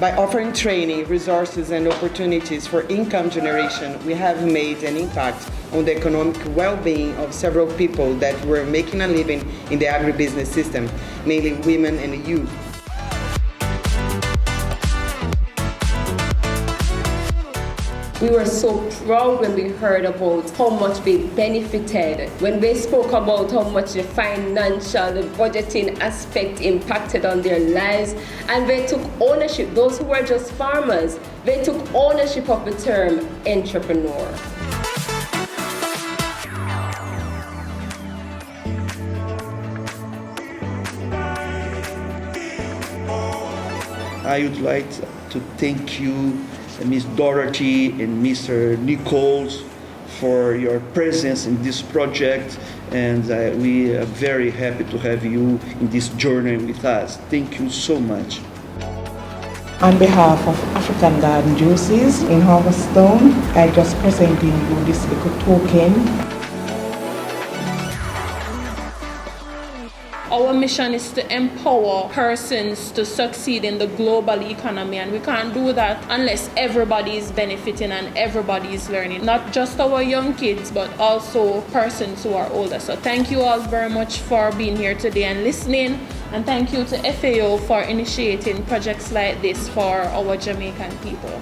By offering training, resources, and opportunities for income generation, we have made an impact on the economic well-being of several people that were making a living in the agribusiness system, mainly women and youth. We were so proud when we heard about how much we benefited, when they spoke about how much the financial, the budgeting aspect impacted on their lives, and they took ownership. Those who were just farmers, they took ownership of the term entrepreneur. I would like to thank you, Ms. Dorothy and Mr. Nichols, for your presence in this project, and we are very happy to have you in this journey with us. Thank you so much. On behalf of African Garden Juices in Harvesttown, I just presenting you this little token. Our mission is to empower persons to succeed in the global economy, and we can't do that unless everybody is benefiting and everybody is learning. Not just our young kids, but also persons who are older. So thank you all very much for being here today and listening, and thank you to FAO for initiating projects like this for our Jamaican people.